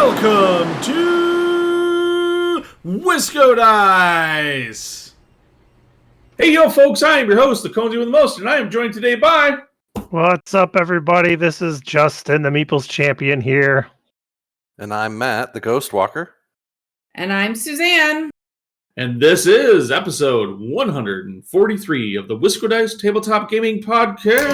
Welcome to Wisco Dice! Hey, yo, folks, I am your host, the Cozy with the Most, and I am joined today by... What's up, everybody? This is Justin, the Meeples champion here. And I'm Matt, the Ghost Walker. And I'm Suzanne. And this is episode 143 of the Wisco Dice Tabletop Gaming Podcast!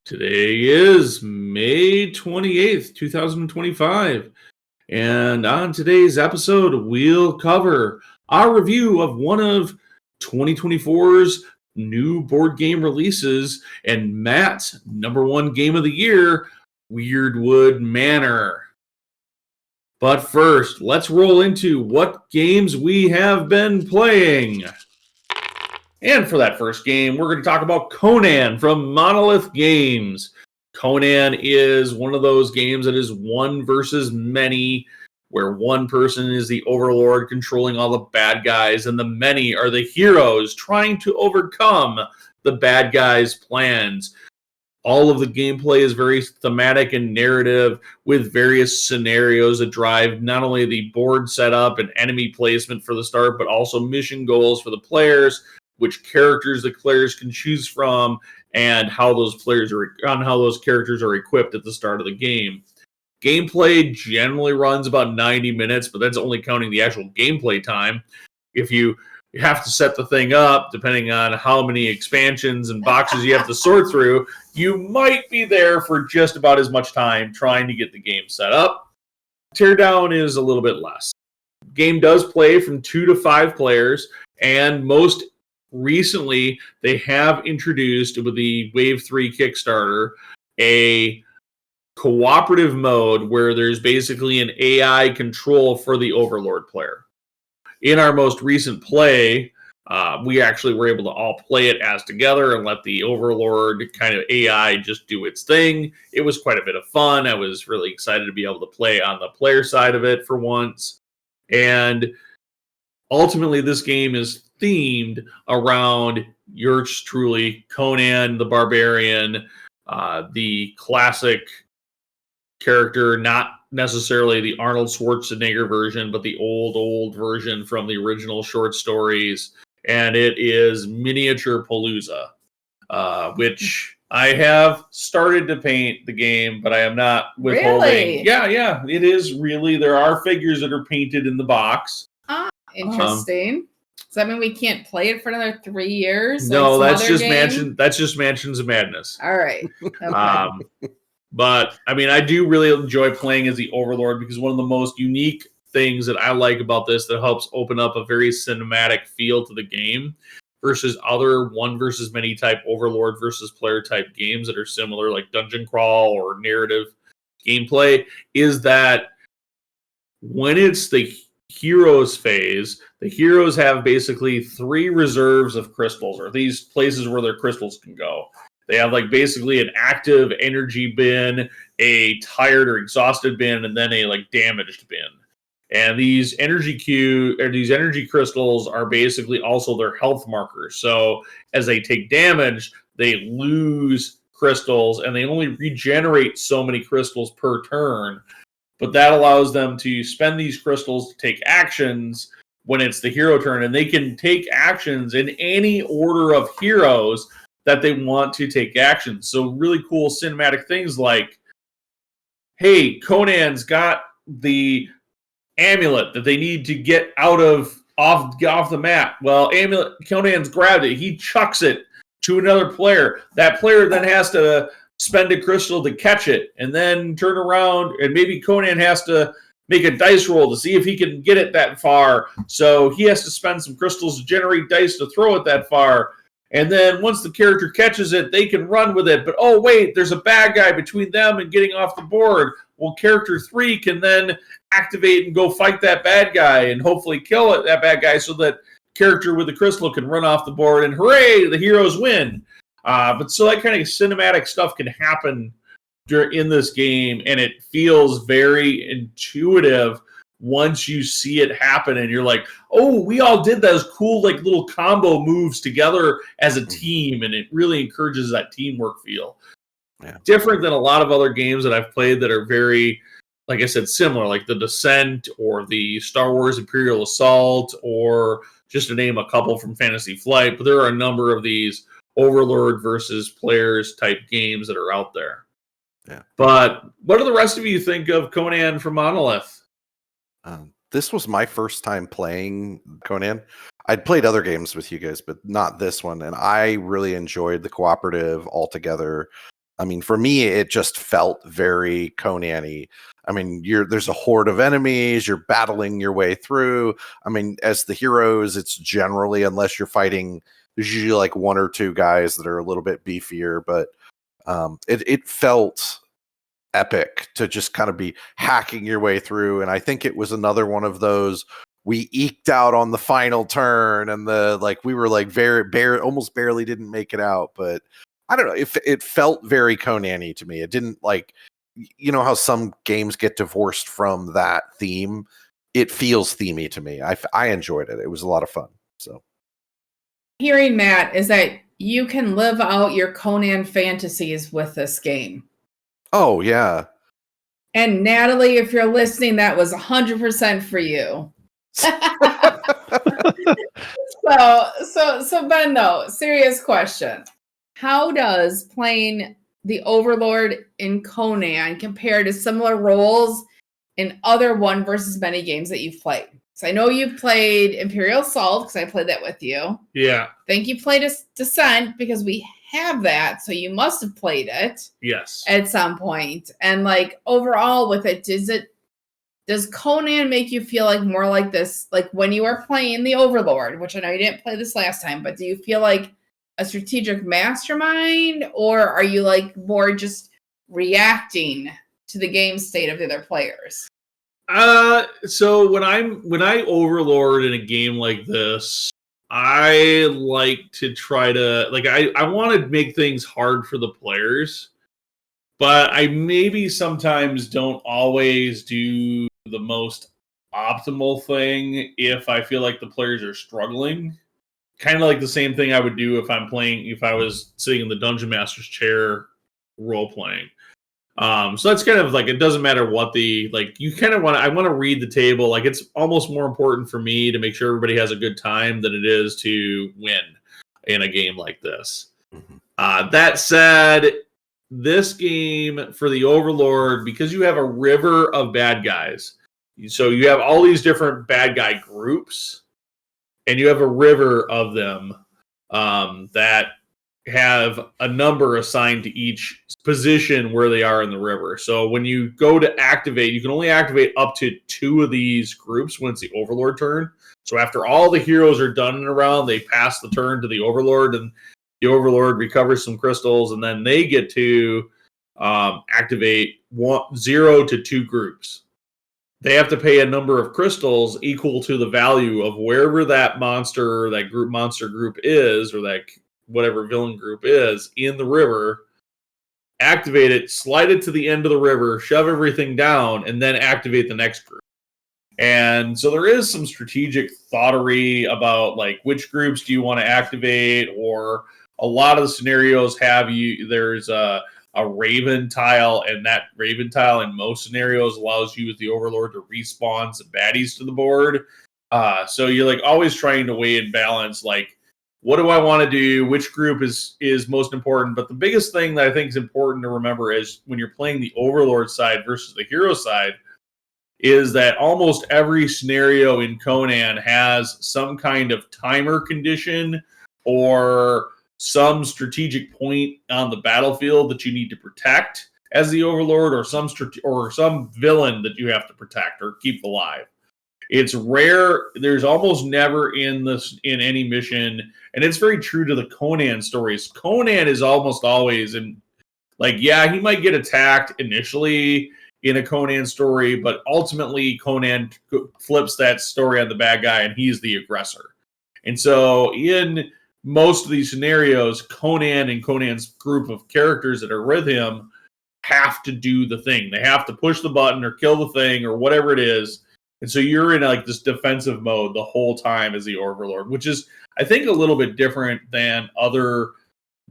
Today is May 28th, 2025. And on today's episode, we'll cover our review of one of 2024's new board game releases and Matt's #1 game of the year, Weirdwood Manor. But first, let's roll into what games we have been playing. And for that first game, we're going to talk about Conan from Monolith Games. Conan is one of those games that is one versus many, where one person is the overlord controlling all the bad guys, and the many are the heroes trying to overcome the bad guys' plans. All of the gameplay is very thematic and narrative, with various scenarios that drive not only the board setup and enemy placement for the start, but also mission goals for the players, which characters the players can choose from, and how those characters are equipped at the start of the game. Gameplay generally runs about 90 minutes, but that's only counting the actual gameplay time. If you have to set the thing up, depending on how many expansions and boxes you have to sort through, you might be there for just about as much time trying to get the game set up. Teardown is a little bit less. Game does play from 2 to 5 players, and most recently they have introduced, with the Wave 3 Kickstarter, a cooperative mode where there's basically an AI control for the Overlord player. In our most recent play, we actually were able to all play it as together and let the Overlord kind of AI just do its thing. It was quite a bit of fun. I was really excited to be able to play on the player side of it for once. And ultimately, this game is themed around yours truly, Conan the Barbarian, the classic character, not necessarily the Arnold Schwarzenegger version, but the old version from the original short stories. And it is Miniature Palooza, which I have started to paint the game, but I am not withholding. Really? Yeah, it is really. There are figures that are painted in the box. Interesting. Does that mean we can't play it for another 3 years? No, like that's just Mansions of Madness. All right. Okay. But I mean, I do really enjoy playing as the Overlord, because one of the most unique things that I like about this that helps open up a very cinematic feel to the game versus other one versus many type Overlord versus player type games that are similar, like Dungeon Crawl or narrative gameplay, is that when it's the heroes phase, the heroes have basically 3 reserves of crystals, or these places where their crystals can go. They have like basically an active energy bin, a tired or exhausted bin, and then a like damaged bin. And these energy crystals are basically also their health markers. So as they take damage, they lose crystals, and they only regenerate so many crystals per turn. But that allows them to spend these crystals to take actions when it's the hero turn, and they can take actions in any order of heroes that they want to take action. So really cool cinematic things like, hey, Conan's got the amulet that they need to get off the map. Well, Conan's grabbed it. He chucks it to another player. That player then has to spend a crystal to catch it, and then turn around, and maybe Conan has to make a dice roll to see if he can get it that far. So he has to spend some crystals to generate dice to throw it that far. And then once the character catches it, they can run with it. But oh wait, there's a bad guy between them and getting off the board. Well, character 3 can then activate and go fight that bad guy and hopefully kill that bad guy, so that character with the crystal can run off the board, and hooray, the heroes win. But so that kind of cinematic stuff can happen in this game, and it feels very intuitive once you see it happen, and you're like, oh, we all did those cool like little combo moves together as a team, and it really encourages that teamwork feel. Yeah. Different than a lot of other games that I've played that are very, like I said, similar, like the Descent or the Star Wars Imperial Assault, or just to name a couple from Fantasy Flight. But there are a number of these Overlord versus players type games that are out there. Yeah. But what do the rest of you think of Conan from Monolith? This was my first time playing Conan. I'd played other games with you guys, but not this one. And I really enjoyed the cooperative altogether. I mean, for me, it just felt very Conan-y. I mean, there's a horde of enemies. You're battling your way through. I mean, as the heroes, it's generally, unless you're fighting, there's usually like one or two guys that are a little bit beefier. But it felt epic to just kind of be hacking your way through. And I think it was another one of those, we eked out on the final turn, and we were like almost barely didn't make it out. But I don't know, if it felt very Conan-y to me. It didn't, like, you know how some games get divorced from that theme. It feels themey to me. I enjoyed it. It was a lot of fun. So hearing Matt is that you can live out your Conan fantasies with this game. Oh yeah. And Natalie, if you're listening, that was 100% for you. So Ben, though, serious question. How does playing the Overlord in Conan compare to similar roles in other one versus many games that you've played? So I know you've played Imperial Assault, because I played that with you. Yeah. I think you played Descent, because we have that, so you must have played it. Yes. At some point. And like overall with it, does Conan make you feel like more like this, like when you are playing the Overlord, which I know you didn't play this last time, but do you feel like a strategic mastermind, or are you like more just reacting to the game state of the other players? So when I Overlord in a game like this, I like to try to, like, I want to make things hard for the players, but I maybe sometimes don't always do the most optimal thing if I feel like the players are struggling. Kind of like the same thing I would do if I was sitting in the Dungeon Master's chair role playing. So that's kind of like, it doesn't matter what you kind of I want to read the table. Like, it's almost more important for me to make sure everybody has a good time than it is to win in a game like this. Mm-hmm. That said, this game for the Overlord, because you have a river of bad guys, so you have all these different bad guy groups, and you have a river of them that have a number assigned to each position where they are in the river. So when you go to activate, you can only activate up to 2 of these groups when it's the Overlord turn. So after all the heroes are done and around, they pass the turn to the Overlord, and the Overlord recovers some crystals, and then they get to activate 0 to 2 groups. They have to pay a number of crystals equal to the value of wherever that monster group is, or that whatever villain group is in the river. Activate it, slide it to the end of the river, shove everything down, and then activate the next group. And so there is some strategic thoughtery about, like, which groups do you want to activate, or a lot of the scenarios there's a Raven tile, and that Raven tile in most scenarios allows you as the Overlord to respawn some baddies to the board. So you're like always trying to weigh and balance, like, what do I want to do? Which group is most important? But the biggest thing that I think is important to remember is when you're playing the Overlord side versus the hero side, is that almost every scenario in Conan has some kind of timer condition or some strategic point on the battlefield that you need to protect as the Overlord, or some villain that you have to protect or keep alive. It's rare. There's almost never in any mission, and it's very true to the Conan stories. Conan is almost always he might get attacked initially in a Conan story, but ultimately Conan flips that story on the bad guy, and he's the aggressor. And so in most of these scenarios, Conan and Conan's group of characters that are with him have to do the thing. They have to push the button or kill the thing or whatever it is. And so you're in like this defensive mode the whole time as the Overlord, which is, I think, a little bit different than other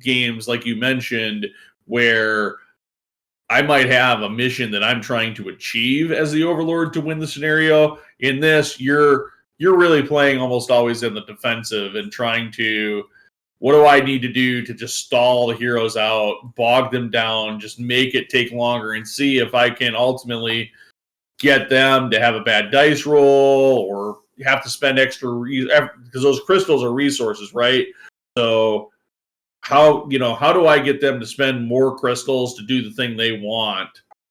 games, like you mentioned, where I might have a mission that I'm trying to achieve as the Overlord to win the scenario. In this, you're really playing almost always in the defensive and trying to, what do I need to do to just stall the heroes out, bog them down, just make it take longer, and see if I can ultimately get them to have a bad dice roll or have to spend extra, because those crystals are resources, right? So how do I get them to spend more crystals to do the thing they want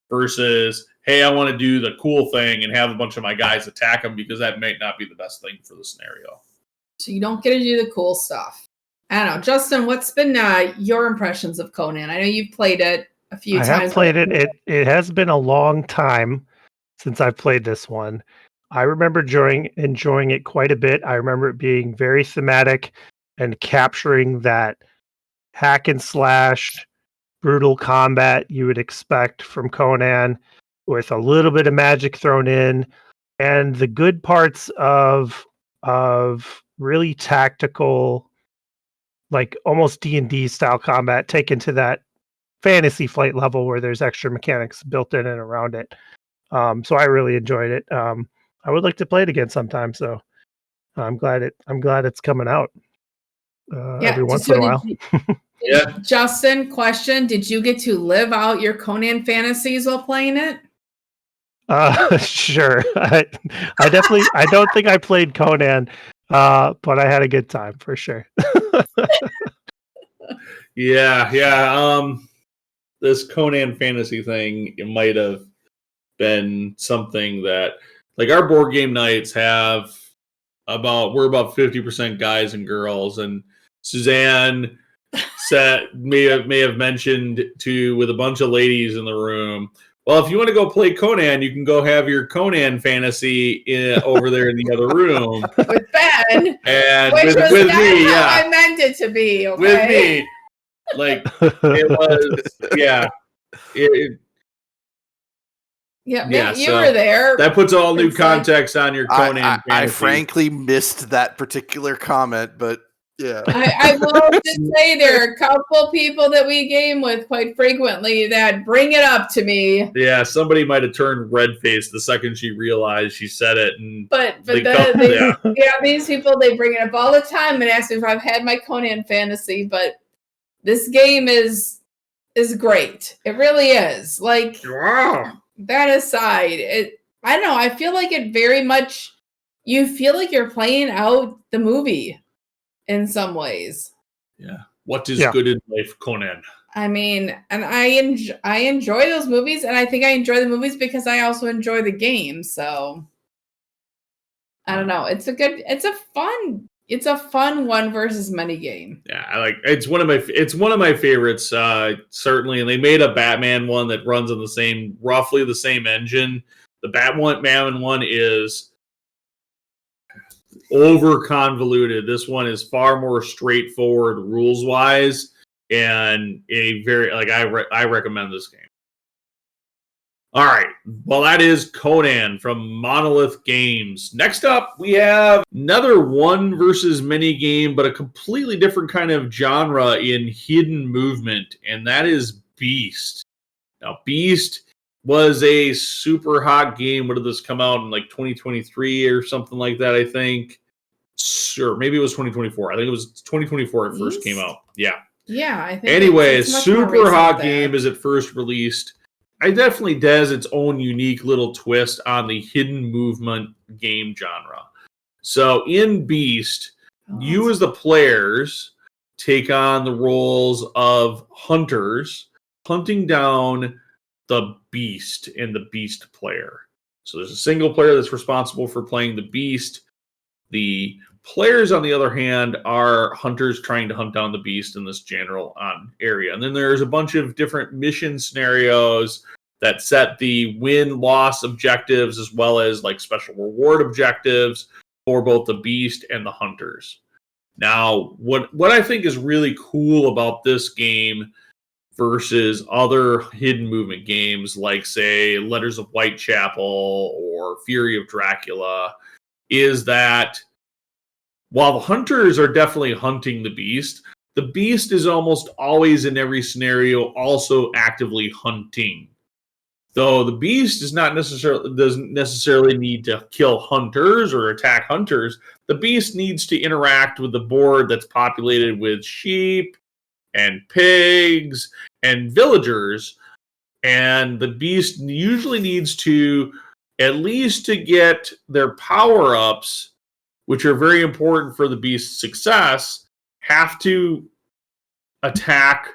versus, hey, I want to do the cool thing and have a bunch of my guys attack them, because that might not be the best thing for the scenario. So you don't get to do the cool stuff. I don't know. Justin, what's been your impressions of Conan? I know you've played it a few times. I have played it. It has been a long time since I've played this one. I remember enjoying it quite a bit. I remember it being very thematic and capturing that hack and slash brutal combat you would expect from Conan, with a little bit of magic thrown in, and the good parts of really tactical, like almost D&D style combat taken to that fantasy flight level where there's extra mechanics built in and around it. So I really enjoyed it. I would like to play it again sometime. So I'm glad it's coming out every once in a while. Yeah. Justin, question: did you get to live out your Conan fantasies while playing it? Sure. I definitely. I don't think I played Conan, but I had a good time for sure. Yeah. This Conan fantasy thing, it might have been something that, like, our board game nights have we're about 50% guys and girls, and Suzanne may have mentioned with a bunch of ladies in the room, well, if you want to go play Conan, you can go have your Conan fantasy over there in the other room with Ben, and which was with not me. how Yeah, I meant it to be. Okay? With me, like, it was. Yeah, you were there. That puts all new context on your Conan fantasy. I frankly missed that particular comment, but yeah. I will just say there are a couple people that we game with quite frequently that bring it up to me. Yeah, somebody might have turned red-faced the second she realized she said it. These people, they bring it up all the time and ask me if I've had my Conan fantasy, but this game is great. It really is. Like, wow. That aside, I don't know, I feel like it very much, you feel like you're playing out the movie in some ways. Yeah. What is good in life, Conan? I mean, and I enjoy those movies, and I think I enjoy the movies because I also enjoy the game. So I don't know. It's a fun one versus many game. Yeah, it's one of my favorites, certainly. And they made a Batman one that runs on roughly the same engine. The Batman one is over convoluted. This one is far more straightforward rules wise, and I recommend this game. All right, well, that is Conan from Monolith Games. Next up, we have another one versus many game, but a completely different kind of genre in hidden movement, and that is Beast. Now, Beast was a super hot game. What did this come out in, like 2023 or something like that, I think? Sure, maybe it was 2024. I think it was 2024 it first came out. Yeah. Yeah, I think. Anyway, super hot game as it first released. I definitely does its own unique little twist on the hidden movement game genre. So in Beast, you as the players take on the roles of hunters, hunting down the beast and the beast player. So there's a single player that's responsible for playing the beast. The players, on the other hand, are hunters trying to hunt down the beast in this general area. And then there's a bunch of different mission scenarios that set the win-loss objectives as well as like special reward objectives for both the beast and the hunters. Now, what I think is really cool about this game versus other hidden movement games like, say, Letters of Whitechapel or Fury of Dracula is that while the hunters are definitely hunting the beast, the beast is almost always in every scenario also actively hunting. Though the beast doesn't necessarily need to kill hunters or attack hunters. The beast needs to interact with the board that's populated with sheep and pigs and villagers. And the beast usually needs to, at least to get their power-ups, which are very important for the beast's success, have to attack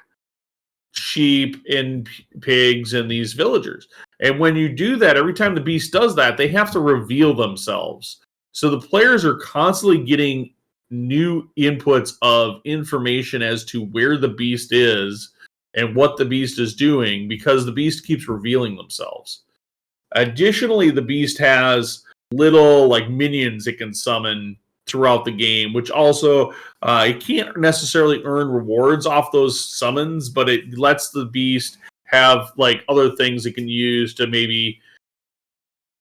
sheep and pigs and these villagers. And when you do that, every time the beast does that, they have to reveal themselves. So the players are constantly getting new inputs of information as to where the beast is and what the beast is doing, because the beast keeps revealing themselves. Additionally, the beast has little like minions it can summon throughout the game, which also it can't necessarily earn rewards off those summons, but it lets the beast have like other things it can use to maybe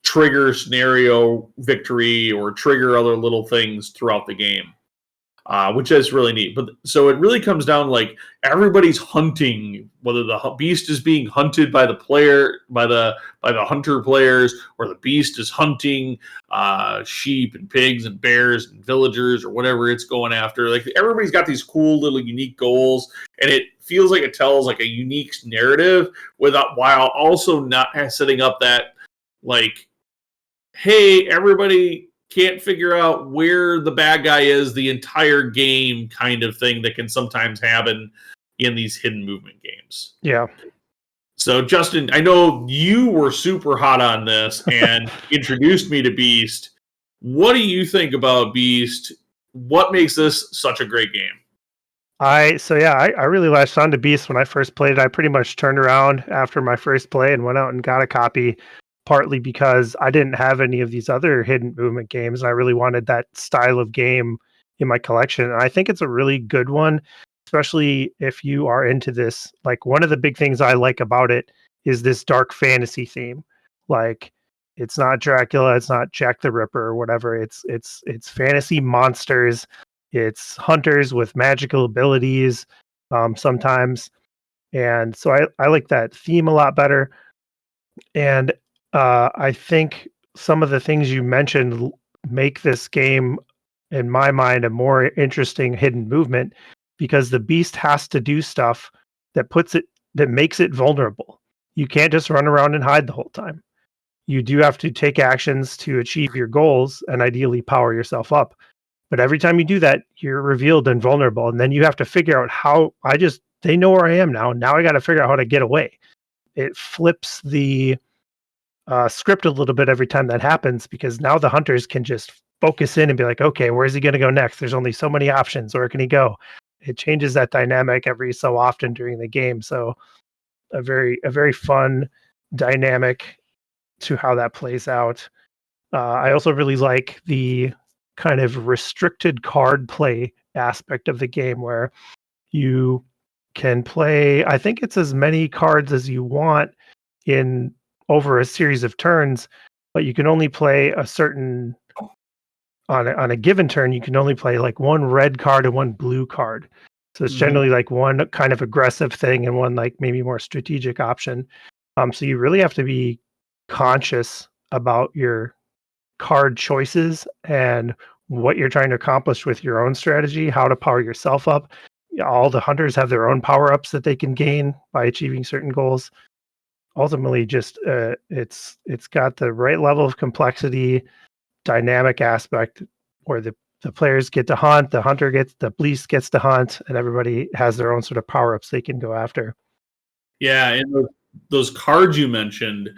trigger scenario victory or trigger other little things throughout the game, which is really neat. But so it really comes down like everybody's hunting, whether the beast is being hunted by the player, by the hunter players, or the beast is hunting sheep and pigs and bears and villagers or whatever it's going after. Like everybody's got these cool little unique goals, and it feels like it tells like a unique narrative while also not setting up that like, hey, everybody can't figure out where the bad guy is the entire game kind of thing that can sometimes happen in these hidden movement games. Yeah. So, Justin, I know you were super hot on this and introduced me to Beast. What do you think about Beast? What makes this such a great game? I really latched on to Beast when I first played it. I pretty much turned around after my first play and went out and got a copy, partly because I didn't have any of these other hidden movement games. I really wanted that style of game in my collection. And I think it's a really good one, especially if you are into this. Like, one of the big things I like about it is this dark fantasy theme. Like, it's not Dracula, it's not Jack the Ripper or whatever. It's fantasy monsters. It's hunters with magical abilities sometimes. And so I like that theme a lot better. And I think some of the things you mentioned make this game, in my mind, a more interesting hidden movement, because the beast has to do stuff that makes it vulnerable. You can't just run around and hide the whole time. You do have to take actions to achieve your goals and ideally power yourself up. But every time you do that, you're revealed and vulnerable. And then you have to figure out how they know where I am now. Now I got to figure out how to get away. It flips the script a little bit every time that happens, because now the hunters can just focus in and be like, okay, where's he going to go next? There's only so many options. Where can he go? It changes that dynamic every so often during the game. So a very fun dynamic to how that plays out. I also really like the kind of restricted card play aspect of the game, where you can play, I think it's as many cards as you want in over a series of turns, but you can only play a certain on a given turn. You can only play like one red card and one blue card. So it's generally like one kind of aggressive thing and one like maybe more strategic option. So you really have to be conscious about your card choices and what you're trying to accomplish with your own strategy, how to power yourself up. All the hunters have their own power-ups that they can gain by achieving certain goals. Ultimately, just it's got the right level of complexity, dynamic aspect where the players get to hunt, the beast gets to hunt, and everybody has their own sort of power-ups they can go after. Yeah, and those cards you mentioned,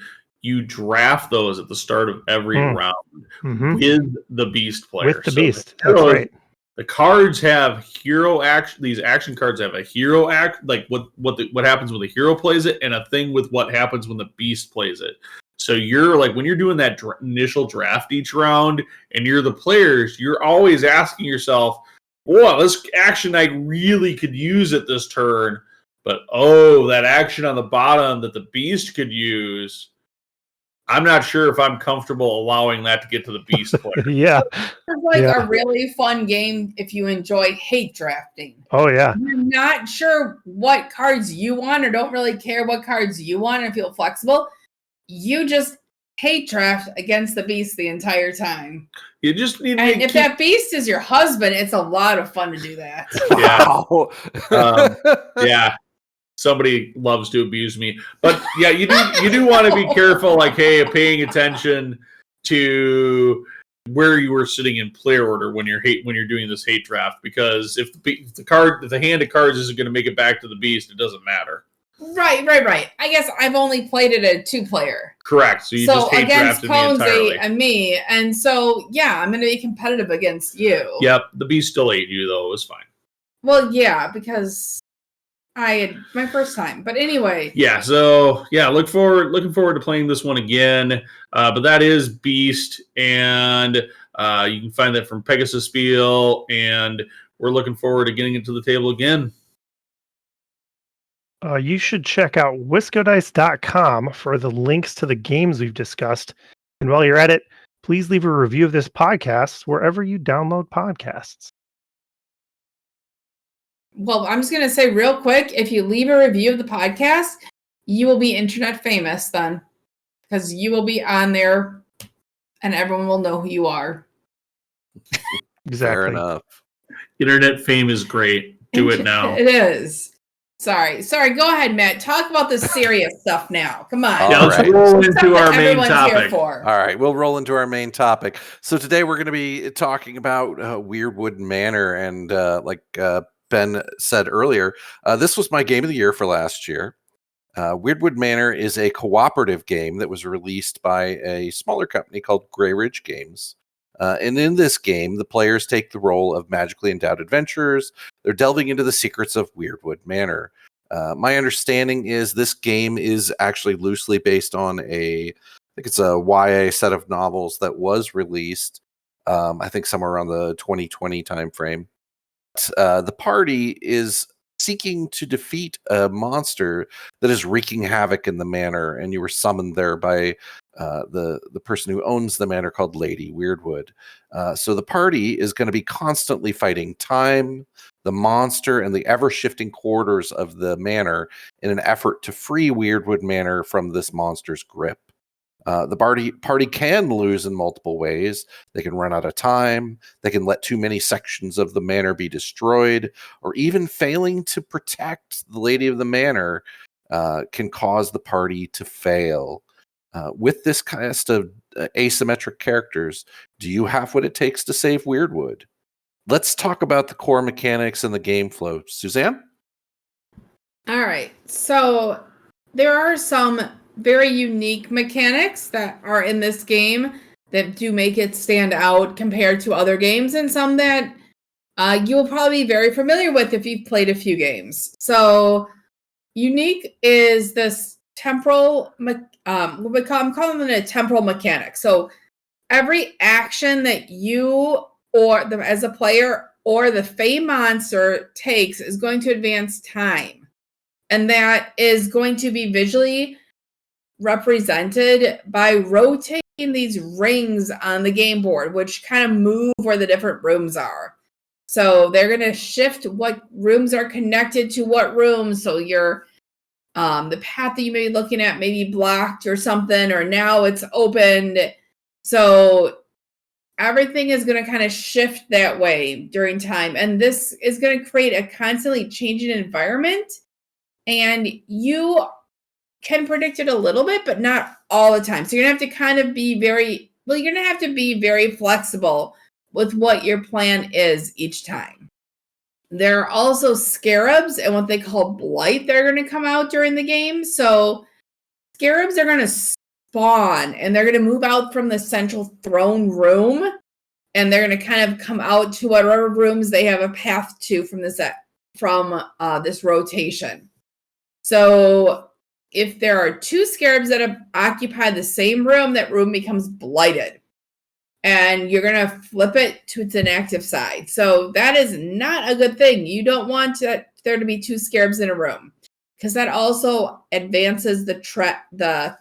you draft those at the start of every round with the beast player. With the beast, that's right. The cards have hero action. These action cards have a hero act, like what happens when the hero plays it, and a thing with what happens when the beast plays it. So you're like, when you're doing that initial draft each round, and you're the players, you're always asking yourself, "Boy, this action I really could use at this turn." But that action on the bottom that the beast could use, I'm not sure if I'm comfortable allowing that to get to the beast player. Yeah. It's like a really fun game if you enjoy hate drafting. Oh, yeah. You're not sure what cards you want or don't really care what cards you want and feel flexible. You just hate draft against the beast the entire time. You just need to And if that beast is your husband, it's a lot of fun to do that. Yeah. Somebody loves to abuse me. But yeah, you do want to be careful, like, hey, paying attention to where you were sitting in player order when you're doing this hate draft, because if the hand of cards isn't going to make it back to the beast, it doesn't matter. Right. I guess I've only played it at 2-player. Correct. So you just hate drafted me entirely. And me, and so yeah, I'm going to be competitive against you. Yep, the beast still ate you though. It was fine. Well, yeah, because I had my first time. But anyway. Yeah, so yeah, looking forward to playing this one again. But that is Beast, and you can find that from Pegasus Spiel, and we're looking forward to getting it to the table again. You should check out wiscodice.com for the links to the games we've discussed. And while you're at it, please leave a review of this podcast wherever you download podcasts. Well, I'm just going to say real quick, if you leave a review of the podcast, you will be internet famous then, because you will be on there and everyone will know who you are. Exactly. Fair enough. Internet fame is great. Do it now. It is. Sorry. Go ahead, Matt. Talk about the serious stuff now. Come on. Yeah, let's roll into our main topic. All right, we'll roll into our main topic. So today we're going to be talking about Weirdwood Manor, and like Ben said earlier, this was my game of the year for last year. Weirdwood Manor is a cooperative game that was released by a smaller company called Greyridge Games. And in this game, the players take the role of magically endowed adventurers. They're delving into the secrets of Weirdwood Manor. My understanding is this game is actually loosely based on I think it's a YA set of novels that was released, I think somewhere around the 2020 timeframe. The party is seeking to defeat a monster that is wreaking havoc in the manor, and you were summoned there by the person who owns the manor, called Lady Weirdwood. So the party is going to be constantly fighting time, the monster, and the ever-shifting quarters of the manor in an effort to free Weirdwood Manor from this monster's grip. The party can lose in multiple ways. They can run out of time, they can let too many sections of the manor be destroyed, or even failing to protect the Lady of the Manor can cause the party to fail. With this cast of asymmetric characters, do you have what it takes to save Weirdwood? Let's talk about the core mechanics and the game flow. Suzanne? All right. So there are some very unique mechanics that are in this game that do make it stand out compared to other games, and some that you'll probably be very familiar with if you've played a few games. So unique is this temporal, I'm calling it a temporal mechanic. So every action that you as a player or the Fey monster takes is going to advance time. And that is going to be visually represented by rotating these rings on the game board, which kind of move where the different rooms are. So they're going to shift what rooms are connected to what rooms. So you're the path that you may be looking at may be blocked or something, or now it's opened. So everything is going to kind of shift that way during time. And this is going to create a constantly changing environment. And you can predict it a little bit, but not all the time. So you're going to have to kind of be you're going to have to be very flexible with what your plan is each time. There are also scarabs and what they call blight that are going to come out during the game. So scarabs are going to spawn and they're going to move out from the central throne room, and they're going to kind of come out to whatever rooms they have a path to from this rotation. So if there are two scarabs that occupy the same room, that room becomes blighted. And you're going to flip it to its inactive side. So that is not a good thing. You don't want there to be two scarabs in a room, because that also advances the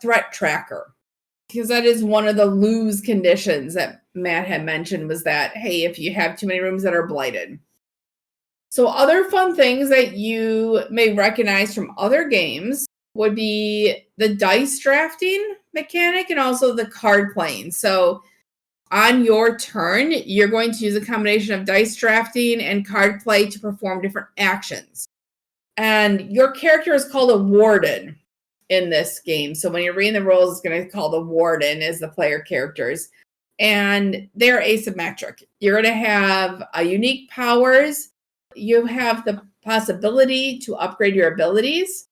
threat tracker. because that is one of the lose conditions that Matt had mentioned, was that, hey, if you have too many rooms that are blighted. So other fun things that you may recognize from other games would be the dice drafting mechanic and also the card playing. So on your turn, you're going to use a combination of dice drafting and card play to perform different actions. And your character is called a warden in this game. So when you're reading the rules, it's going to call the warden as the player characters. And they're asymmetric. You're going to have unique powers. You have the possibility to upgrade your abilities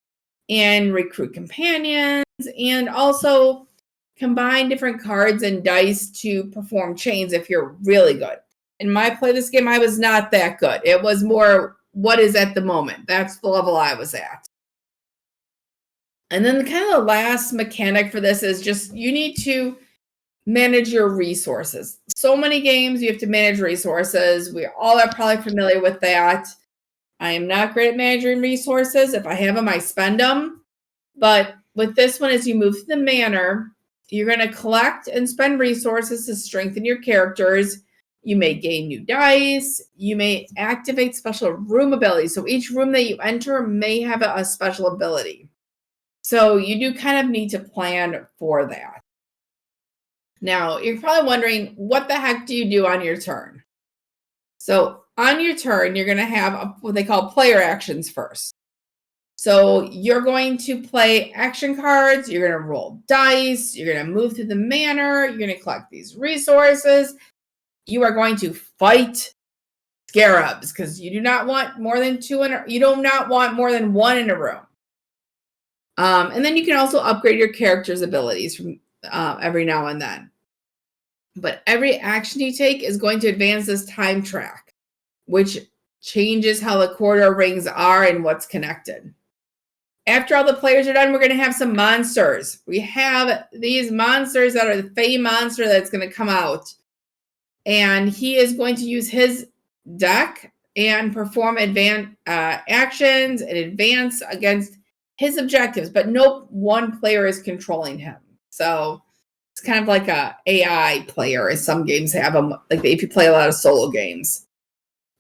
and recruit companions, and also combine different cards and dice to perform chains if you're really good. In my play this game, I was not that good. It was more what is at the moment. That's the level I was at. And then kind of the last mechanic for this is just you need to manage your resources. So many games, you have to manage resources. We all are probably familiar with that. I am not great at managing resources. If I have them, I spend them. But with this one, as you move through the manor, you're going to collect and spend resources to strengthen your characters. You may gain new dice. You may activate special room abilities. So each room that you enter may have a special ability. So you do kind of need to plan for that. Now, you're probably wondering, what the heck do you do on your turn? So on your turn, you're going to have what they call player actions first. So you're going to play action cards. You're going to roll dice. You're going to move through the manor. You're going to collect these resources. You are going to fight scarabs because you do not want more than you do not want more than one in a room. And then you can also upgrade your character's abilities from every now and then. But every action you take is going to advance this time track, which changes how the corridor rings are and what's connected. After all the players are done, we're going to have some monsters. We have these monsters that are the Fey monster that's going to come out. And he is going to use his deck and perform actions and advance against his objectives. But no one player is controlling him. So it's kind of like a AI player, as some games have them, like if you play a lot of solo games.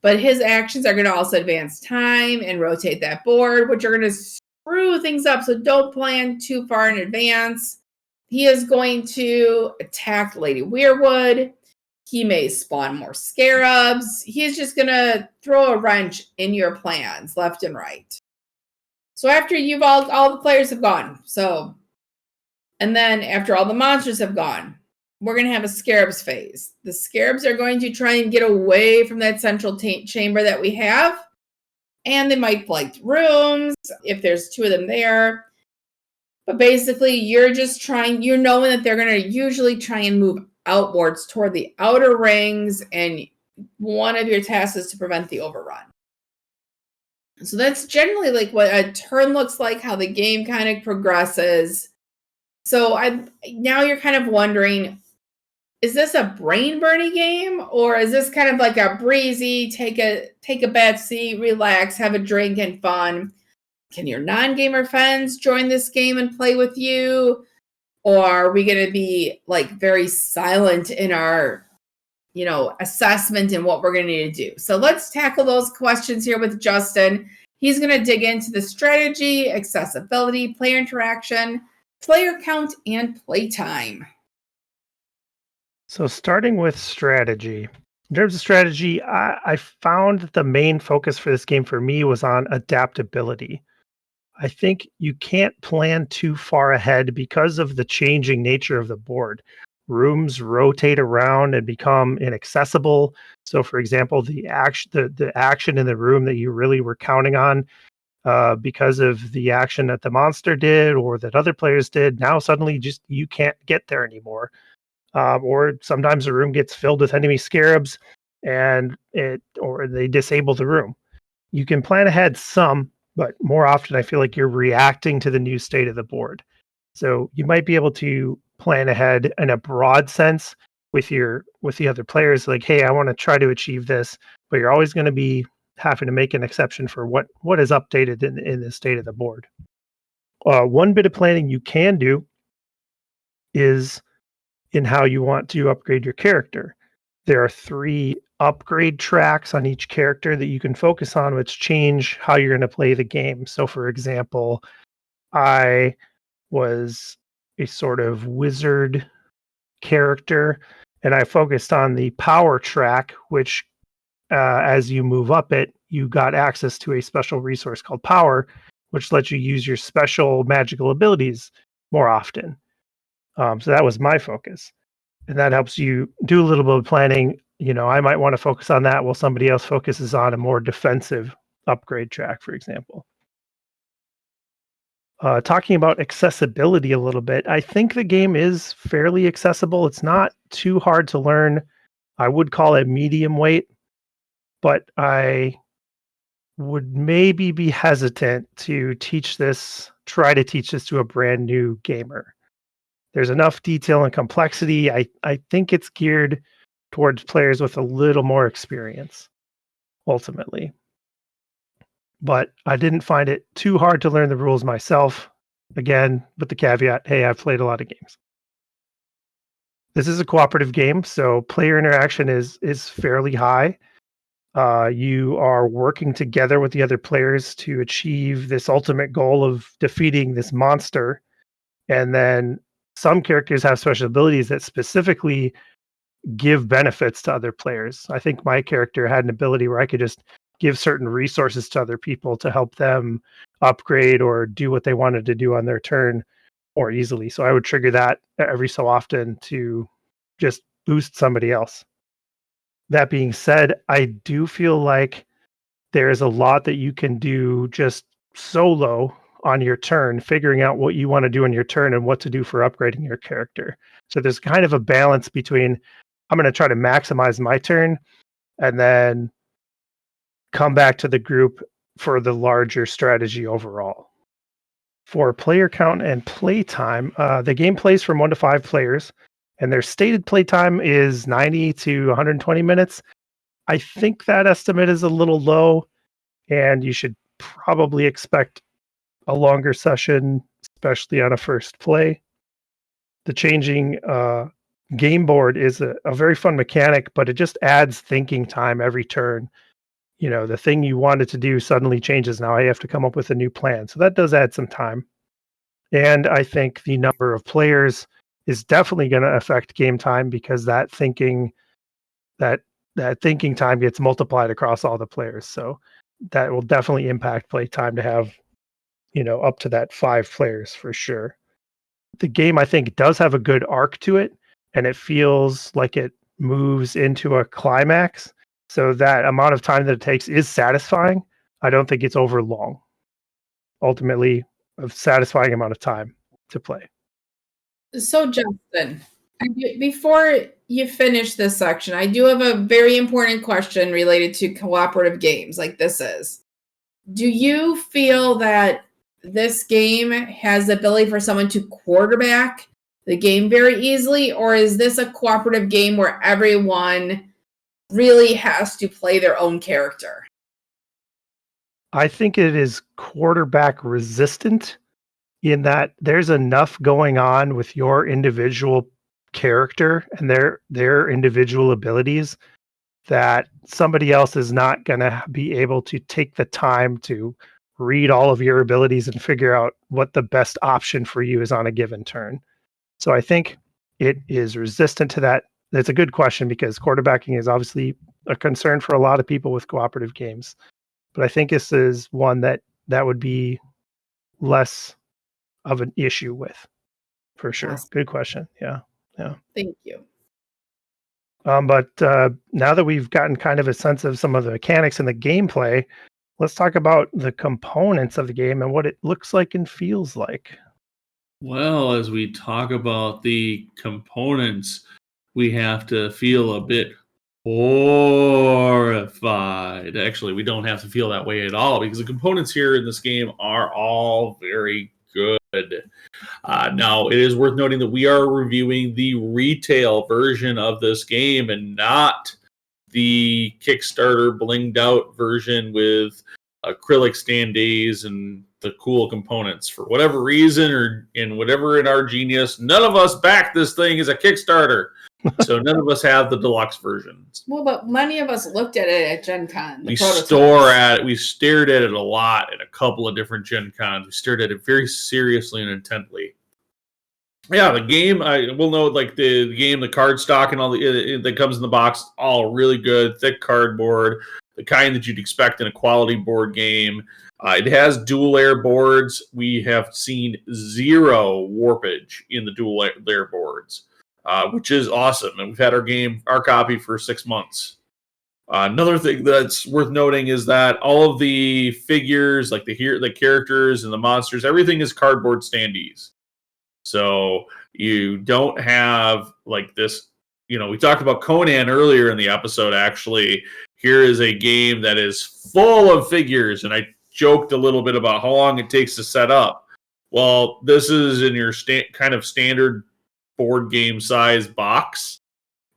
But his actions are going to also advance time and rotate that board, which are going to screw things up. So don't plan too far in advance. He is going to attack Lady Weirdwood. He may spawn more scarabs. He's just going to throw a wrench in your plans left and right. So after all the players have gone, and then after all the monsters have gone, we're going to have a scarabs phase. The scarabs are going to try and get away from that central chamber that we have. And they might blight rooms if there's two of them there. But basically, you're knowing that they're going to usually try and move outwards toward the outer rings. And one of your tasks is to prevent the overrun. So that's generally like what a turn looks like, how the game kind of progresses. So now you're kind of wondering, is this a brain-burning game, or is this kind of like a breezy, take a bad seat, relax, have a drink, and fun? Can your non-gamer friends join this game and play with you? Or are we going to be like very silent in our, assessment and what we're going to need to do? So let's tackle those questions here with Justin. He's going to dig into the strategy, accessibility, player interaction, player count, and playtime. So starting with strategy. In terms of strategy, I found that the main focus for this game for me was on adaptability. I think you can't plan too far ahead because of the changing nature of the board. Rooms rotate around and become inaccessible. So for example, the action in the room that you really were counting on because of the action that the monster did or that other players did, now suddenly just you can't get there anymore. Or sometimes the room gets filled with enemy scarabs or they disable the room. You can plan ahead some, but more often I feel like you're reacting to the new state of the board. So you might be able to plan ahead in a broad sense with the other players, like, hey, I want to try to achieve this, but you're always going to be having to make an exception for what is updated in the state of the board. One bit of planning you can do is in how you want to upgrade your character. There are 3 upgrade tracks on each character that you can focus on, which change how you're going to play the game. So, for example, I was a sort of wizard character, and I focused on the power track, which as you move up it, you got access to a special resource called power, which lets you use your special magical abilities more often. So that was my focus. And that helps you do a little bit of planning. I might want to focus on that while somebody else focuses on a more defensive upgrade track, for example. Talking about accessibility a little bit, I think the game is fairly accessible. It's not too hard to learn. I would call it medium weight, but I would maybe be hesitant to try to teach this to a brand new gamer. There's enough detail and complexity. I think it's geared towards players with a little more experience, ultimately. But I didn't find it too hard to learn the rules myself. Again, with the caveat, hey, I've played a lot of games. This is a cooperative game, so player interaction is fairly high. You are working together with the other players to achieve this ultimate goal of defeating this monster. And then some characters have special abilities that specifically give benefits to other players. I think my character had an ability where I could just give certain resources to other people to help them upgrade or do what they wanted to do on their turn more easily. So I would trigger that every so often to just boost somebody else. That being said, I do feel like there's a lot that you can do just solo on your turn, figuring out what you want to do on your turn and what to do for upgrading your character. So there's kind of a balance between I'm going to try to maximize my turn and then come back to the group for the larger strategy overall. For player count and play time, the game plays from 1 to 5 players, and their stated play time is 90 to 120 minutes. I think that estimate is a little low, and you should probably expect a longer session, especially on a first play. The changing game board is a very fun mechanic, but it just adds thinking time every turn. The thing you wanted to do suddenly changes. Now I have to come up with a new plan. So that does add some time. And I think the number of players is definitely going to affect game time because that thinking time gets multiplied across all the players. So that will definitely impact play time to have, up to that 5 players for sure. The game, I think, does have a good arc to it, and it feels like it moves into a climax. So that amount of time that it takes is satisfying. I don't think it's over long. Ultimately, a satisfying amount of time to play. So, Justin, before you finish this section, I do have a very important question related to cooperative games like this is. Do you feel that this game has the ability for someone to quarterback the game very easily, or is this a cooperative game where everyone really has to play their own character? I think it is quarterback resistant in that there's enough going on with your individual character and their individual abilities that somebody else is not going to be able to take the time to read all of your abilities and figure out what the best option for you is on a given turn. So I think it is resistant to that. That's a good question because quarterbacking is obviously a concern for a lot of people with cooperative games. But I think this is one that would be less of an issue with, for sure. Awesome. Good question. Yeah. Thank you. But now that we've gotten kind of a sense of some of the mechanics and the gameplay, let's talk about the components of the game and what it looks like and feels like. Well, as we talk about the components, we have to feel a bit horrified. Actually, we don't have to feel that way at all because the components here in this game are all very good. Now, it is worth noting that we are reviewing the retail version of this game and not the Kickstarter blinged out version with acrylic standees and the cool components. For whatever reason, or in whatever in our genius, none of us backed this thing as a Kickstarter. So none of us have the deluxe versions. Well, but many of us looked at it at Gen Con. We stared at it a lot at a couple of different Gen Cons. We stared at it very seriously and intently. Yeah, the game, I will note, like the game, the card stock and all that comes in the box, all really good, thick cardboard, the kind that you'd expect in a quality board game. It has dual layer boards. We have seen 0 warpage in the dual layer boards, which is awesome. And we've had our copy for 6 months. Another thing that's worth noting is that all of the figures, like the characters and the monsters, everything is cardboard standees. So you don't have like this, we talked about Conan earlier in the episode, actually. Here is a game that is full of figures, and I joked a little bit about how long it takes to set up. Well, this is in your kind of standard board game size box,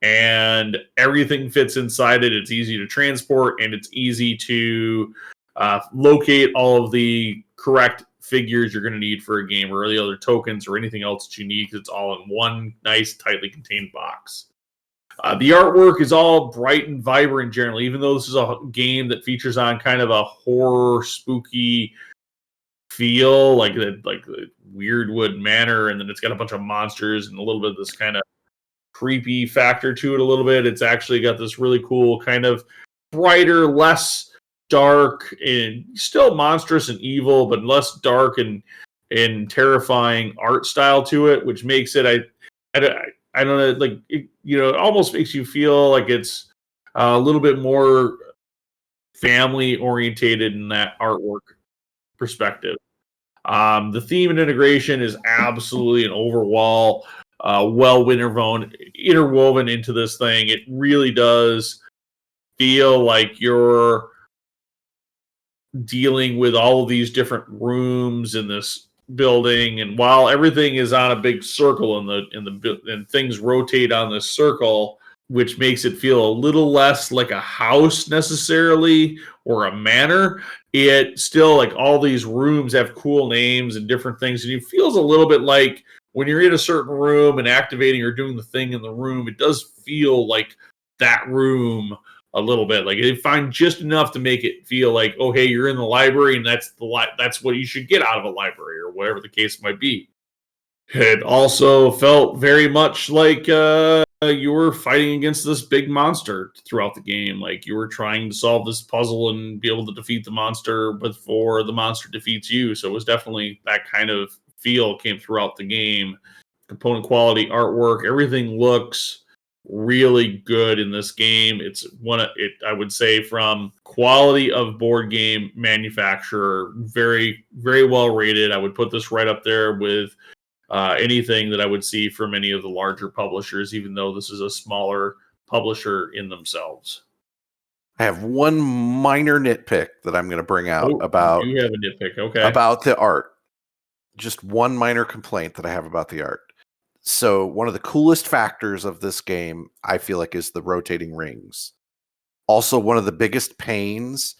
and everything fits inside it. It's easy to transport, and it's easy to locate all of the correct figures you're going to need for a game, or the other tokens or anything else that you need, because it's all in one nice, tightly contained box. The artwork is all bright and vibrant generally, even though this is a game that features on kind of a horror, spooky feel, like the Weirdwood Manor, and then it's got a bunch of monsters and a little bit of this kind of creepy factor to it a little bit. It's actually got this really cool kind of brighter, less dark, and still monstrous and evil, but less dark and terrifying art style to it, which makes it, I don't know, like it almost makes you feel like it's a little bit more family orientated in that artwork perspective. The theme and integration is absolutely an overall well interwoven into this thing. It really does feel like you're dealing with all of these different rooms in this building, and while everything is on a big circle and things rotate on this circle, which makes it feel a little less like a house necessarily or a manor, it still, like, all these rooms have cool names and different things, and it feels a little bit like when you're in a certain room and activating or doing the thing in the room, it does feel like that room a little bit. Like, they find just enough to make it feel like, oh, hey, you're in the library, and that's what you should get out of a library, or whatever the case might be. It also felt very much like you were fighting against this big monster throughout the game. Like, you were trying to solve this puzzle and be able to defeat the monster before the monster defeats you. So it was definitely that kind of feel came throughout the game. Component quality, artwork, everything looks really good in this game. It's I would say, from quality of board game manufacturer, very, very well rated. I would put this right up there with anything that I would see from any of the larger publishers, even though this is a smaller publisher in themselves. I have one minor nitpick that I'm going to bring out about. You have a nitpick, okay? About the art. Just one minor complaint that I have about the art. So one of the coolest factors of this game, I feel like, is the rotating rings. Also, one of the biggest pains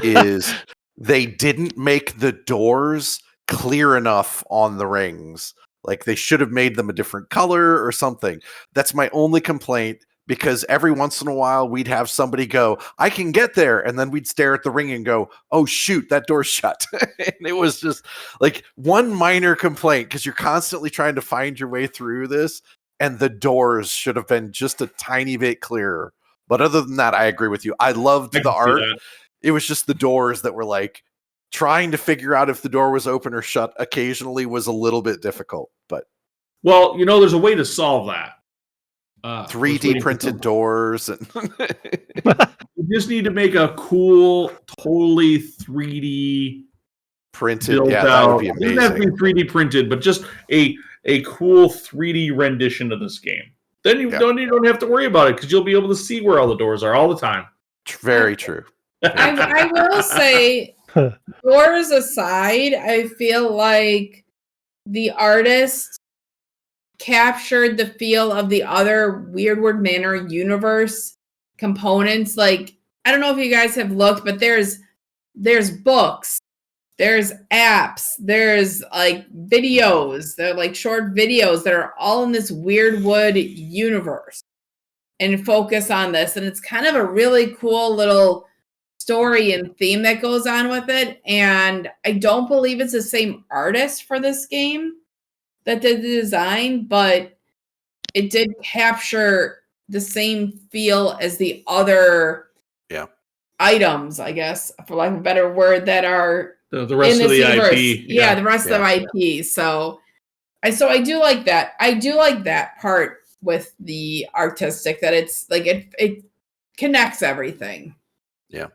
is they didn't make the doors clear enough on the rings. Like, they should have made them a different color or something. That's my only complaint, because every once in a while we'd have somebody go, I can get there. And then we'd stare at the ring and go, oh, shoot, that door's shut. And it was just like one minor complaint, because you're constantly trying to find your way through this, and the doors should have been just a tiny bit clearer. But other than that, I agree with you. I loved the art. It was just the doors that were like, trying to figure out if the door was open or shut occasionally was a little bit difficult. But well, there's a way to solve that. 3D printed doors, and you just need to make a cool, totally 3D printed. Yeah, that would be amazing. It doesn't have to be 3D printed, but just a cool 3D rendition of this game. Then you don't have to worry about it, because you'll be able to see where all the doors are all the time. Very true. I will say, doors aside, I feel like the artist captured the feel of the other Weirdwood Manor universe components. Like, I don't know if you guys have looked, but there's there's books, there's apps, there's like videos, they're like short videos that are all in this Weirdwood universe and focus on this. And it's kind of a really cool little story and theme that goes on with it. And I don't believe it's the same artist for this game that did the design, but it did capture the same feel as the other items, I guess, for lack of a better word, that are the rest in of the universe. IP. Yeah, the rest of the IP. So I do like that. I do like that part with the artistic, that it's like it connects everything. Yeah.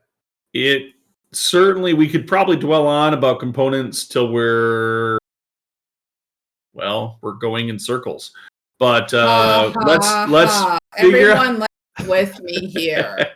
It certainly, we could probably dwell on about components till we're going in circles. But let's figure everyone with me here.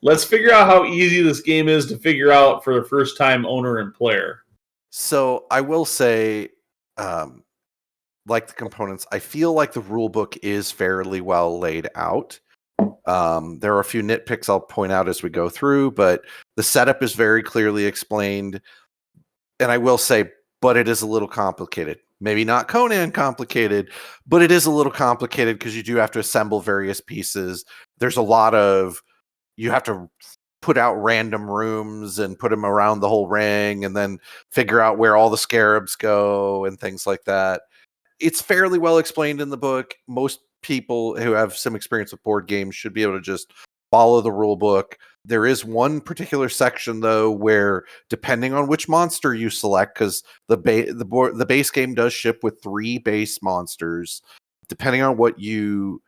Let's figure out how easy this game is to figure out for the first time owner and player. So I will say, like the components, I feel like the rule book is fairly well laid out. There are a few nitpicks I'll point out as we go through, but the setup is very clearly explained. And I will say, but it is a little complicated. Maybe not Conan complicated, but it is a little complicated because you do have to assemble various pieces. There's a lot of, you have to put out random rooms and put them around the whole ring and then figure out where all the scarabs go and things like that. It's fairly well explained in the book. Most people who have some experience with board games should be able to just follow the rule book. There is one particular section, though, where depending on which monster you select, because the base game does ship with 3 base monsters, depending on what you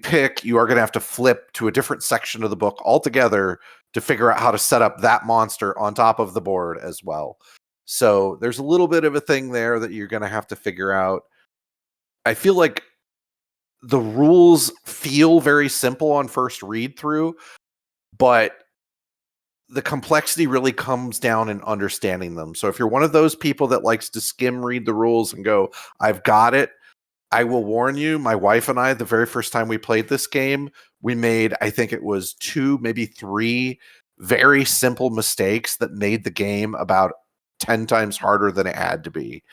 pick, you are going to have to flip to a different section of the book altogether to figure out how to set up that monster on top of the board as well. So there's a little bit of a thing there that you're going to have to figure out. I feel like the rules feel very simple on first read through, but the complexity really comes down in understanding them. So if you're one of those people that likes to skim read the rules and go, I've got it, I will warn you, my wife and I, the very first time we played this game, we made, I think it was 2, maybe 3 very simple mistakes that made the game about 10 times harder than it had to be.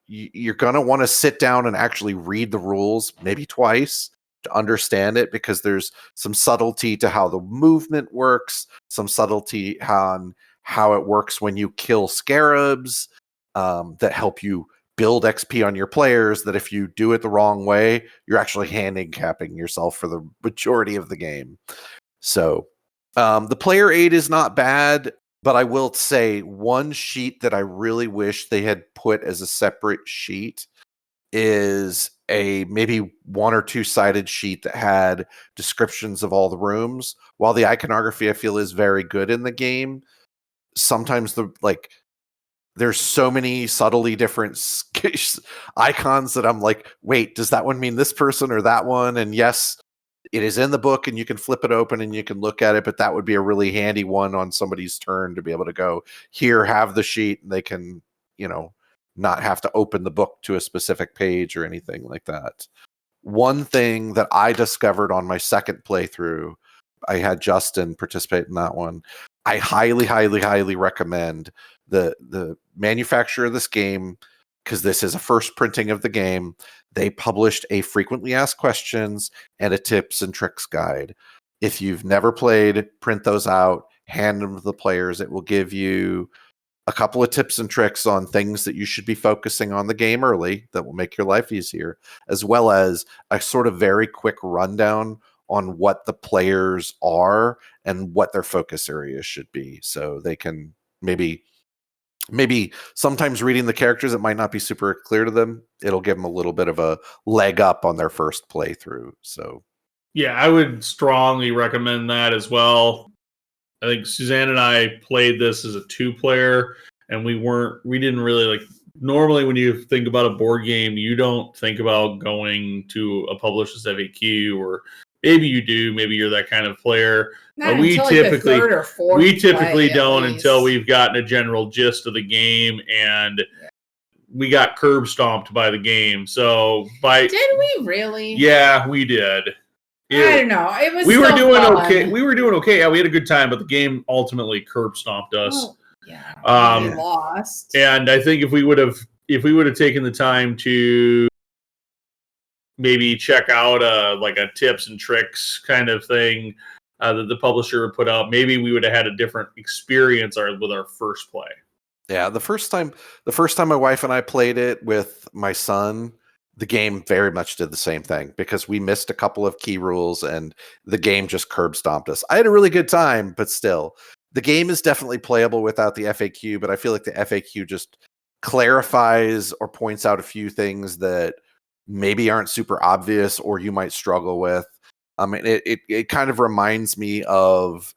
You're going to want to sit down and actually read the rules, maybe twice, to understand it, because there's some subtlety to how the movement works, some subtlety on how it works when you kill scarabs that help you build XP on your players, that if you do it the wrong way, you're actually handicapping yourself for the majority of the game. So the player aid is not bad. But I will say one sheet that I really wish they had put as a separate sheet is a maybe 1 or 2-sided sheet that had descriptions of all the rooms. While the iconography I feel is very good in the game, sometimes there's so many subtly different icons that I'm like, wait, does that one mean this person or that one? And yes, it is in the book and you can flip it open and you can look at it, but that would be a really handy one on somebody's turn to be able to go, here, have the sheet, and they can, not have to open the book to a specific page or anything like that. One thing that I discovered on my second playthrough, I had Justin participate in that one. I highly, highly, highly recommend the manufacturer of this game, because this is a first printing of the game. They published a frequently asked questions and a tips and tricks guide. If you've never played, print those out, hand them to the players. It will give you a couple of tips and tricks on things that you should be focusing on the game early that will make your life easier, as well as a sort of very quick rundown on what the players are and what their focus areas should be. So they can maybe sometimes reading the characters, it might not be super clear to them. It'll give them a little bit of a leg up on their first playthrough. So, yeah, I would strongly recommend that as well. I think Suzanne and I played this as a 2-player, and we didn't really normally when you think about a board game, you don't think about going to a publisher's FAQ, or maybe you do, maybe you're that kind of player. We typically don't until we've gotten a general gist of the game and we got curb stomped by the game. So did we really? Yeah, we did. I don't know. It was we were still doing fun. okay. We were doing okay. Yeah, we had a good time, but the game ultimately curb stomped us. Oh, yeah, we Yeah. lost. And I think if we would have taken the time to maybe check out like a tips and tricks kind of thing that the publisher would put out, maybe we would have had a different experience with our first play. Yeah, the first time my wife and I played it with my son, the game very much did the same thing because we missed a couple of key rules and the game just curb stomped us. I had a really good time, but still, the game is definitely playable without the FAQ, but I feel like the FAQ just clarifies or points out a few things that maybe aren't super obvious or you might struggle with. I mean, it kind of reminds me of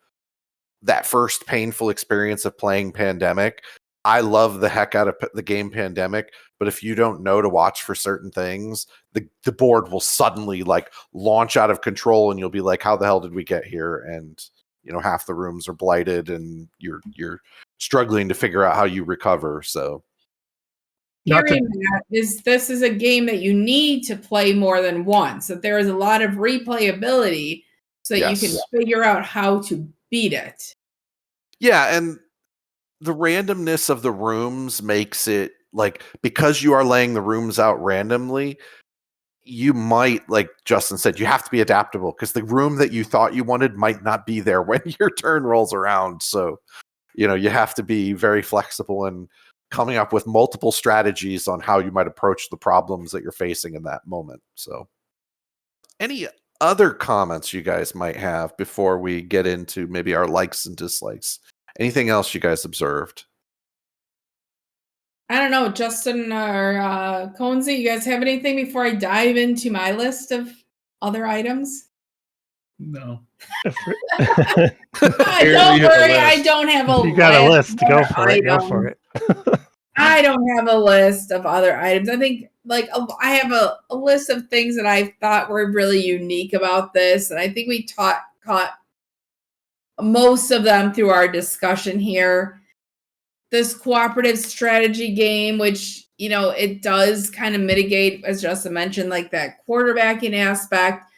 that first painful experience of playing Pandemic. I love the heck out of the game Pandemic, but if you don't know to watch for certain things, the board will suddenly like launch out of control and you'll be like, how the hell did we get here? And you know, half the rooms are blighted and you're struggling to figure out how you recover. So Hearing that this is a game that you need to play more than once. That there is a lot of replayability so that you can figure out how to beat it. Yeah, and the randomness of the rooms makes it like, because you are laying the rooms out randomly, you might, like Justin said, you have to be adaptable because the room that you thought you wanted might not be there when your turn rolls around. So, you know, you have to be very flexible and coming up with multiple strategies on how you might approach the problems that you're facing in that moment. So, any other comments you guys might have before we get into maybe our likes and dislikes? Anything else you guys observed? I don't know, Justin or Conzi, you guys have anything before I dive into my list of other items? No. Don't worry, I don't have a list. You got a list. Go for it. Go for it. I don't have a list of other items. I think like I have a list of things that I thought were really unique about this. And I think we caught most of them through our discussion here. This cooperative strategy game, which, you know, it does kind of mitigate, as Justin mentioned, like that quarterbacking aspect.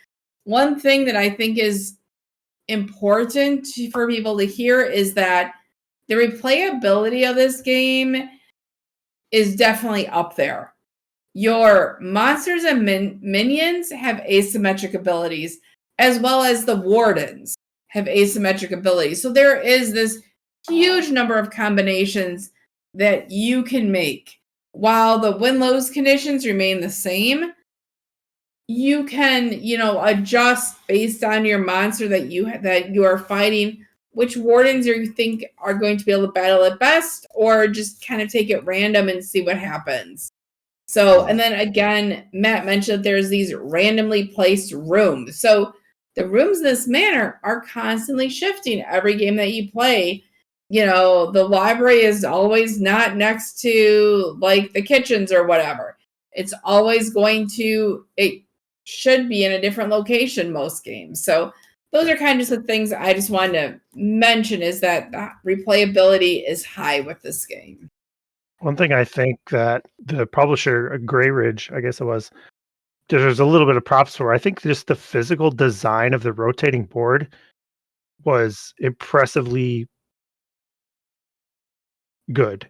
One thing that I think is important for people to hear is that the replayability of this game is definitely up there. Your monsters and minions have asymmetric abilities, as well as the wardens have asymmetric abilities. So there is this huge number of combinations that you can make. While the win-lose conditions remain the same, you can, you know, adjust based on your monster that you are fighting, which wardens you think are going to be able to battle it best, or just kind of take it random and see what happens. So, and then again, Matt mentioned that there's these randomly placed rooms. So the rooms in this manor are constantly shifting every game that you play. You know, the library is always not next to like the kitchens or whatever. It's always it should be in a different location most games. So those are kind of just the things I just wanted to mention, is that the replayability is high with this game. One thing I think that the publisher, Greyridge, I guess it was, there's a little bit of props for. I think just the physical design of the rotating board was impressively good.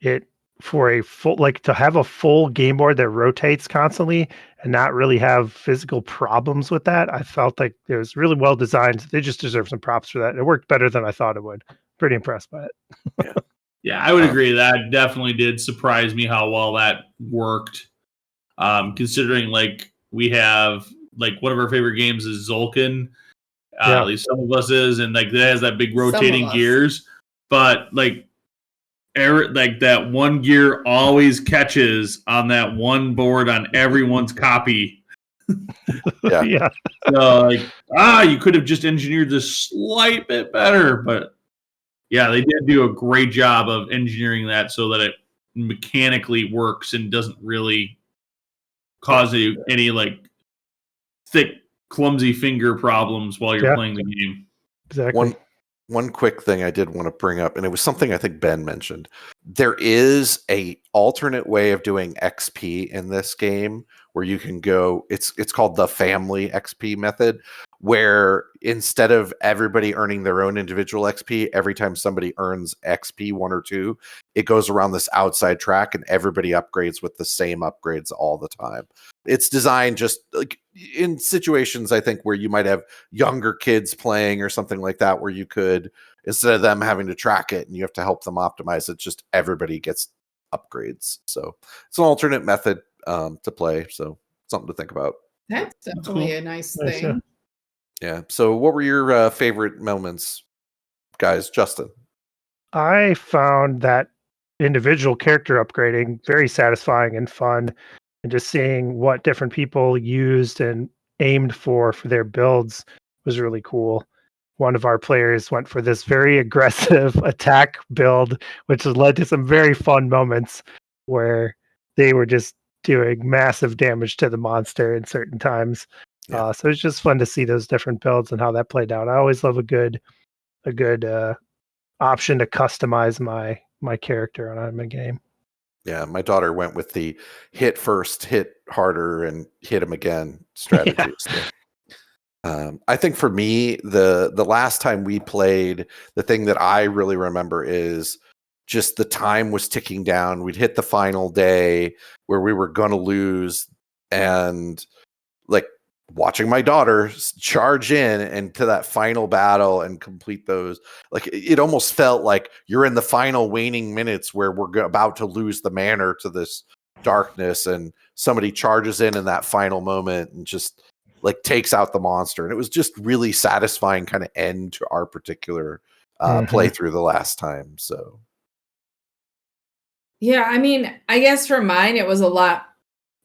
It for a full, like, to have a full game board that rotates constantly and not really have physical problems with that. I felt like it was really well designed. They just deserve some props for that. It worked better than I thought it would. Pretty impressed by it. Yeah, I would agree. That definitely did surprise me how well that worked. Considering like we have like one of our favorite games is Zolkin. At least some of us is, and like it has that big rotating gears. But like that one gear always catches on that one board on everyone's copy. Yeah. So like, you could have just engineered this slight bit better, but yeah, they did do a great job of engineering that so that it mechanically works and doesn't really cause any like thick, clumsy finger problems while you're playing the game. Exactly. One quick thing I did want to bring up, and it was something I think Ben mentioned. There is a alternate way of doing XP in this game where you can go. It's called the family XP method, where instead of everybody earning their own individual XP, every time somebody earns XP 1 or 2, it goes around this outside track and everybody upgrades with the same upgrades all the time. It's designed just like in situations, I think, where you might have younger kids playing or something like that, where you could, instead of them having to track it and you have to help them optimize it, just everybody gets upgrades. So it's an alternate method to play. So something to think about. That's definitely a nice thing. Yeah. So what were your favorite moments, guys? Justin? I found that individual character upgrading very satisfying and fun, and just seeing what different people used and aimed for their builds was really cool. One of our players went for this very aggressive attack build, which has led to some very fun moments where they were just doing massive damage to the monster in certain times. Yeah. So it's just fun to see those different builds and how that played out. I always love a good option to customize my character on my game. Yeah, my daughter went with the hit first, hit harder, and hit him again strategy. So, I think for me, the last time we played, the thing that I really remember is just the time was ticking down. We'd hit the final day where we were going to lose, and like watching my daughter charge in and to that final battle and complete those, like it almost felt like you're in the final waning minutes where we're about to lose the manor to this darkness, and somebody charges in that final moment and just like takes out the monster. And it was just really satisfying kind of end to our particular playthrough the last time. So yeah, I mean, I guess for mine it was a lot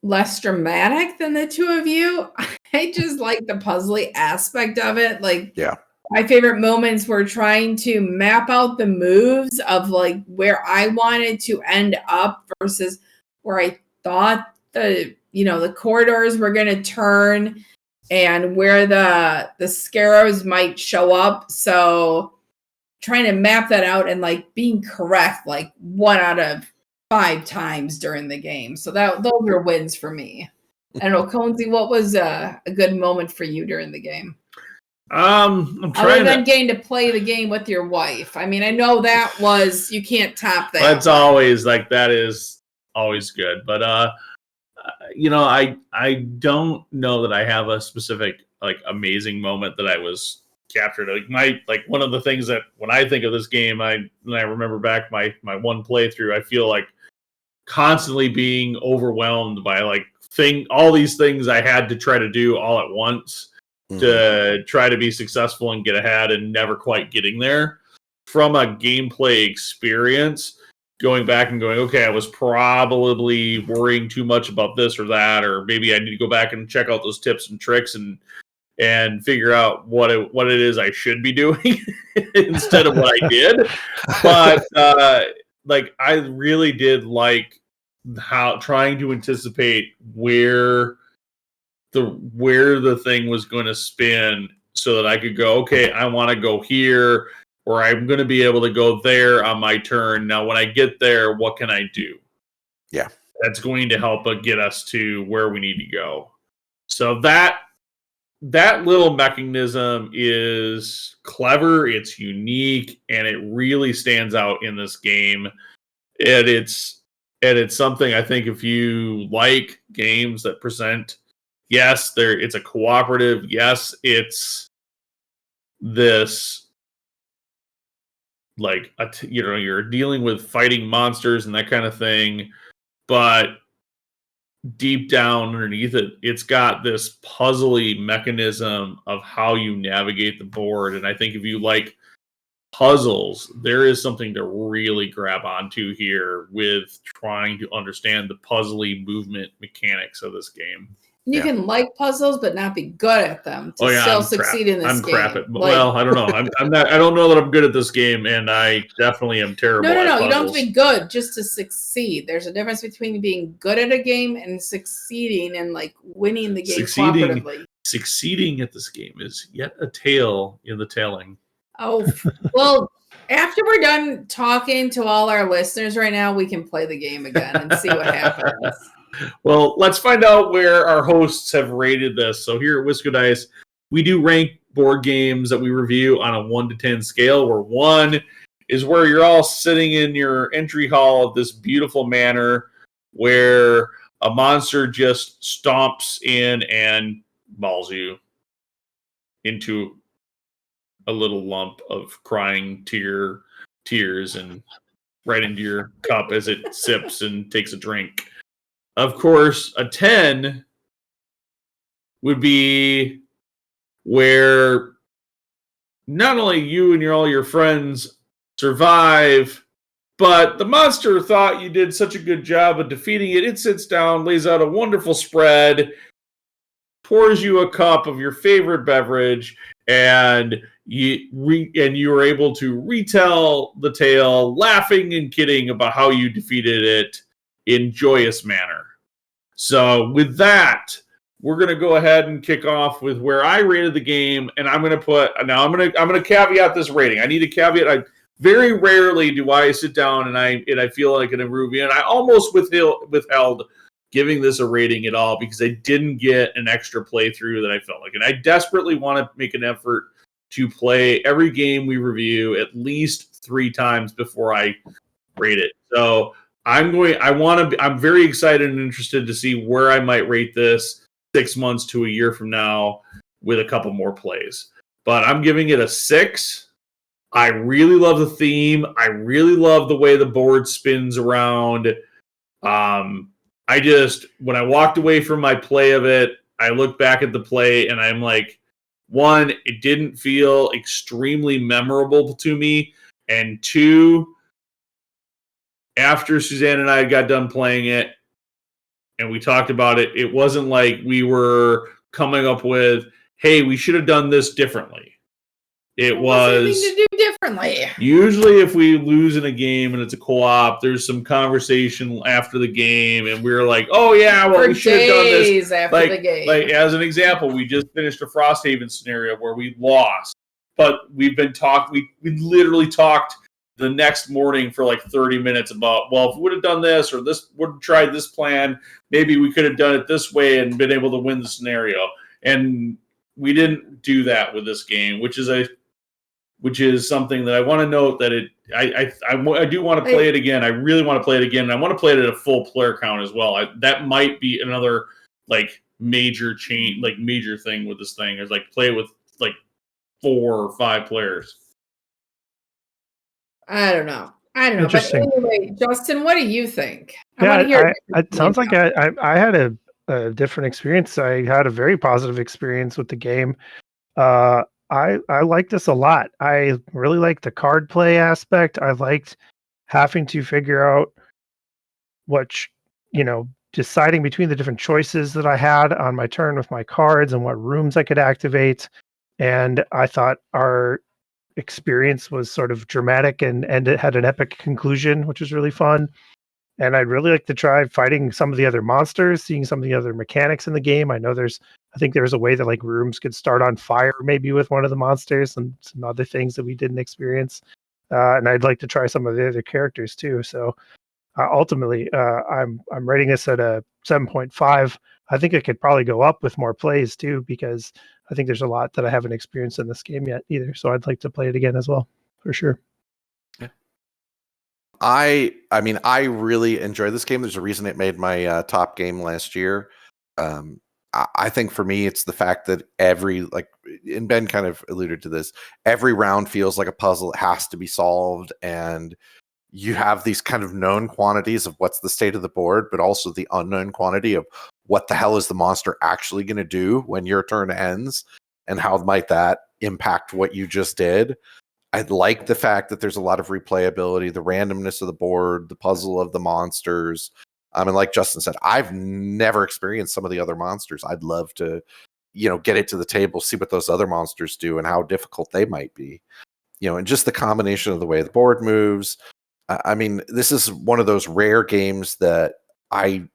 less dramatic than the two of you. I just like the puzzly aspect of it. Like, yeah, my favorite moments were trying to map out the moves of like where I wanted to end up versus where I thought the corridors were going to turn and where the scarabs might show up. So trying to map that out and like being correct like 1 out of 5 times during the game. So those were wins for me. I don't know, Conesy, what was a good moment for you during the game? I'm trying other than getting to play the game with your wife. I mean, I know that was, you can't top that. That's always like, that is always good. But I don't know that I have a specific like amazing moment that I was captured. Like one of the things that when I think of this game, when I remember back my one playthrough, I feel like constantly being overwhelmed by like all these things I had to try to do all at once to try to be successful and get ahead, and never quite getting there. From a gameplay experience, going back and going, okay, I was probably worrying too much about this or that, or maybe I need to go back and check out those tips and tricks and figure out what it is I should be doing instead of what I did. But like I really did like how trying to anticipate where the thing was going to spin so that I could go, okay, I want to go here, or I'm going to be able to go there on my turn. Now, when I get there, what can I do? Yeah. That's going to help get us to where we need to go. So that little mechanism is clever, it's unique, and it really stands out in this game. And it's something I think if you like games that present, yes, it's a cooperative, yes, it's this like you're dealing with fighting monsters and that kind of thing, but deep down underneath it, it's got this puzzly mechanism of how you navigate the board. And I think if you like puzzles, there is something to really grab onto here with trying to understand the puzzly movement mechanics of this game. You can like puzzles, but not be good at them to still succeed in this game. I'm crap at well, I don't know. I'm not. I don't know that I'm good at this game, and I definitely am terrible. No. at puzzles. You don't have to be good just to succeed. There's a difference between being good at a game and succeeding and like winning the game cooperatively. Succeeding at this game is yet a tale in the telling. Oh, well, after we're done talking to all our listeners right now, we can play the game again and see what happens. Well, let's find out where our hosts have rated this. So here at Wisco Dice, we do rank board games that we review on a 1 to 10 scale, where 1 is where you're all sitting in your entry hall of this beautiful manor where a monster just stomps in and mauls you into a little lump of crying tears and right into your cup as it sips and takes a drink. Of course, a 10 would be where not only you and all your friends survive, but the monster thought you did such a good job of defeating it. It sits down, lays out a wonderful spread, pours you a cup of your favorite beverage, and you are able to retell the tale, laughing and kidding about how you defeated it in joyous manner. So with that, we're going to go ahead and kick off with where I rated the game, and I'm going to caveat this rating. I need a caveat. Very rarely do I sit down and I feel like an review, and I almost withheld giving this a rating at all because I didn't get an extra playthrough that I felt like, and I desperately want to make an effort to play every game we review at least 3 times before I rate it. So I'm very excited and interested to see where I might rate this 6 months to a year from now with a couple more plays. But I'm giving it a 6. I really love the theme. I really love the way the board spins around. When I walked away from my play of it, I look back at the play and I'm like, 1, it didn't feel extremely memorable to me. And 2, after Suzanne and I got done playing it and we talked about it, it wasn't like we were coming up with, hey, we should have done this differently. It was to do differently. Usually if we lose in a game and it's a co-op, there's some conversation after the game and we're like, oh yeah, well, we should have done this. After the game. Like as an example, we just finished a Frosthaven scenario where we lost, but we literally talked the next morning for like 30 minutes about, well, if we would have done this or this would have tried this plan, maybe we could have done it this way and been able to win the scenario. And we didn't do that with this game, which is something that I want to note that I do want to play it again. I really want to play it again. And I want to play it at a full player count as well. That might be another like major change, like major thing with this thing is like play with like 4 or 5 players. I don't know. Interesting. But anyway, Justin, what do you think? It sounds like I had a different experience. I had a very positive experience with the game. I like this a lot. I really like the card play aspect. I liked having to figure out deciding between the different choices that I had on my turn with my cards and what rooms I could activate. And I thought our experience was sort of dramatic and it had an epic conclusion, which was really fun. And I'd really like to try fighting some of the other monsters, seeing some of the other mechanics in the game. I think there's a way that like rooms could start on fire maybe with one of the monsters and some other things that we didn't experience. And I'd like to try some of the other characters too. So ultimately, I'm rating this at a 7.5. I think it could probably go up with more plays too, because I think there's a lot that I haven't experienced in this game yet either. So I'd like to play it again as well, for sure. Yeah. I mean, I really enjoy this game. There's a reason it made my top game last year. I think for me, it's the fact that and Ben kind of alluded to this, every round feels like a puzzle. It has to be solved. And you have these kind of known quantities of what's the state of the board, but also the unknown quantity of what the hell is the monster actually going to do when your turn ends, and how might that impact what you just did. I like the fact that there's a lot of replayability, the randomness of the board, the puzzle of the monsters. And like Justin said, I've never experienced some of the other monsters. I'd love to, get it to the table, see what those other monsters do and how difficult they might be. And just the combination of the way the board moves. I mean, this is one of those rare games that I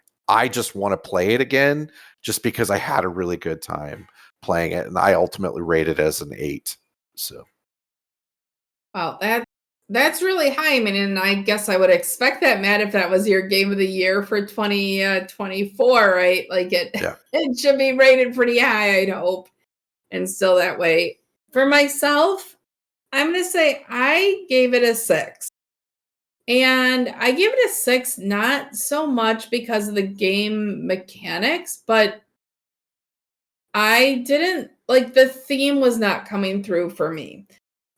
just want to play it again just because I had a really good time playing it, and I ultimately rated it as an 8. So, wow, That's really high. I mean, and I guess I would expect that, Matt, if that was your game of the year for 2024, right? Like it should be rated pretty high, I'd hope. And still that way. For myself, I'm going to say I gave it a 6. And I gave it a 6, not so much because of the game mechanics, but I didn't, like, the theme was not coming through for me.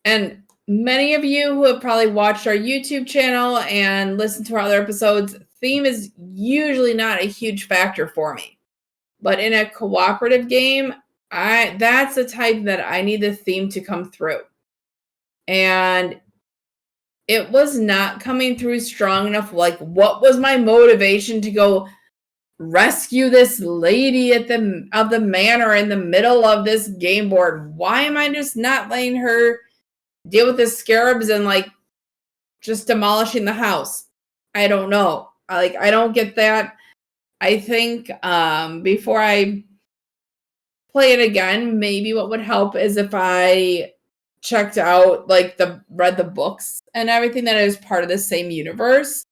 And many of you who have probably watched our YouTube channel and listened to our other episodes, theme is usually not a huge factor for me. But in a cooperative game, that's the type that I need the theme to come through. And it was not coming through strong enough. Like, what was my motivation to go rescue this lady of the manor in the middle of this game board? Why am I just not letting her deal with the scarabs and like just demolishing the house? I don't know. I don't get that. I think before I play it again, maybe what would help is if I checked out read the books and everything that is part of the same universe.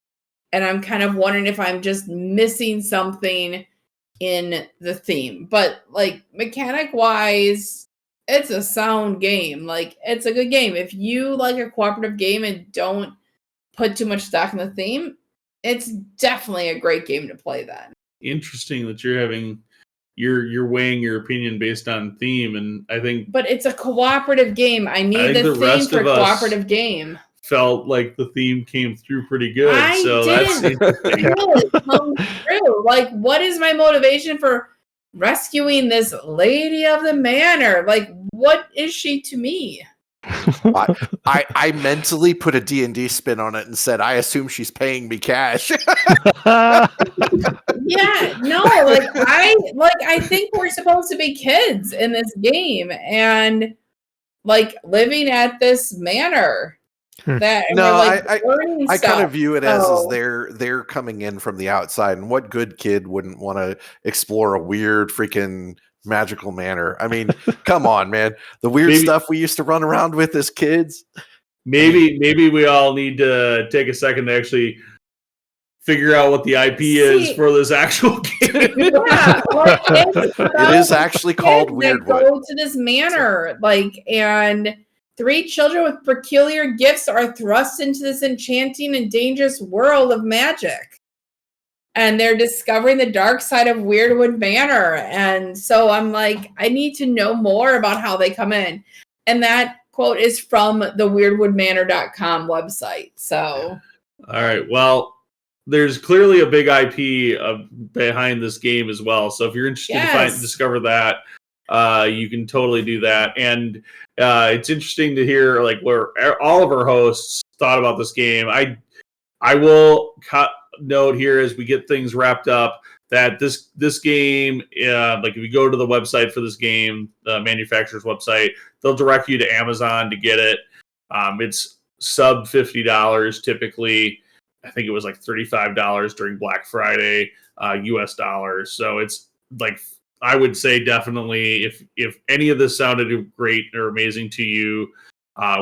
And I'm kind of wondering if I'm just missing something in the theme. But like mechanic wise, it's a sound game. Like, it's a good game. If you like a cooperative game and don't put too much stock in the theme, it's definitely a great game to play then. Interesting that you're weighing your opinion based on theme, and I think. But it's a cooperative game. I need the theme for a cooperative game. Felt like the theme came through pretty good. That's interesting. Come through. Like, what is my motivation for rescuing this lady of the manor? Like, what is she to me? I mentally put a D&D spin on it and said, I assume she's paying me cash. Yeah, no, I think we're supposed to be kids in this game and like living at this manor. That no, I kind of view it as they're coming in from the outside, and what good kid wouldn't want to explore a weird freaking magical manor? I mean, come on, man. The weird stuff we used to run around with as kids. Maybe we all need to take a second to actually figure out what the IP is for this actual game. Yeah, it is actually called Weirdwood. Go to this manor, and 3 children with peculiar gifts are thrust into this enchanting and dangerous world of magic. And they're discovering the dark side of Weirdwood Manor. And so I'm like, I need to know more about how they come in. And that quote is from the weirdwoodmanor.com website. So, all right. Well, there's clearly a big IP behind this game as well. So if you're interested to discover that, you can totally do that. And it's interesting to hear where all of our hosts thought about this game. I will note here as we get things wrapped up that this game, if you go to the website for this game, the manufacturer's website, they'll direct you to Amazon to get it. It's sub $50 typically. I think it was like $35 during Black Friday, US dollars. So it's I would say definitely if any of this sounded great or amazing to you,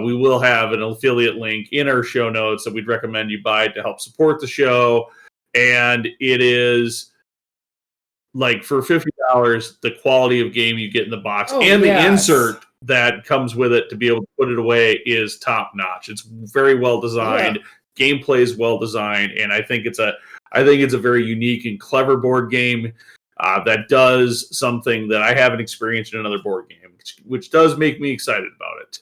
we will have an affiliate link in our show notes that we'd recommend you buy to help support the show. And it is for $50, the quality of game you get in the box and the insert that comes with it to be able to put it away is top notch. It's very well designed. Yeah. Gameplay is well designed, and I think it's a very unique and clever board game that does something that I haven't experienced in another board game, which does make me excited about it.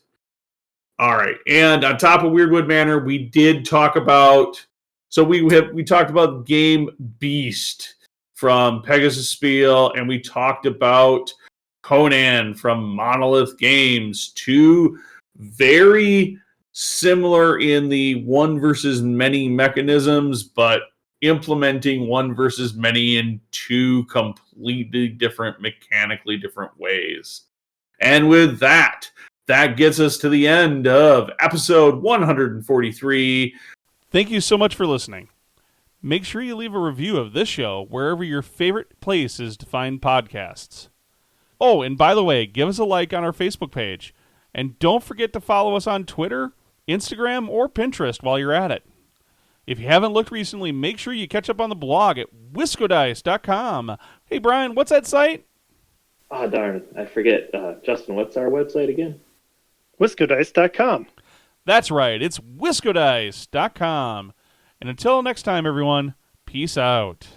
All right, and on top of Weirdwood Manor, we did talk about. So we talked about game Beast from Pegasus Spiel, and we talked about Conan from Monolith Games. 2 very similar in the one versus many mechanisms, but implementing one versus many in 2 completely different, mechanically different ways. And with that gets us to the end of episode 143. Thank you so much for listening. Make sure you leave a review of this show wherever your favorite place is to find podcasts. Oh, and by the way, give us a like on our Facebook page. And don't forget to follow us on Twitter, Instagram, or Pinterest while you're at it. If you haven't looked recently, make sure you catch up on the blog at wiscodice.com. Hey, Brian, what's that site? Oh, darn. I forget. Justin, what's our website again? Wiscodice.com. That's right. It's wiscodice.com. And until next time, everyone, peace out.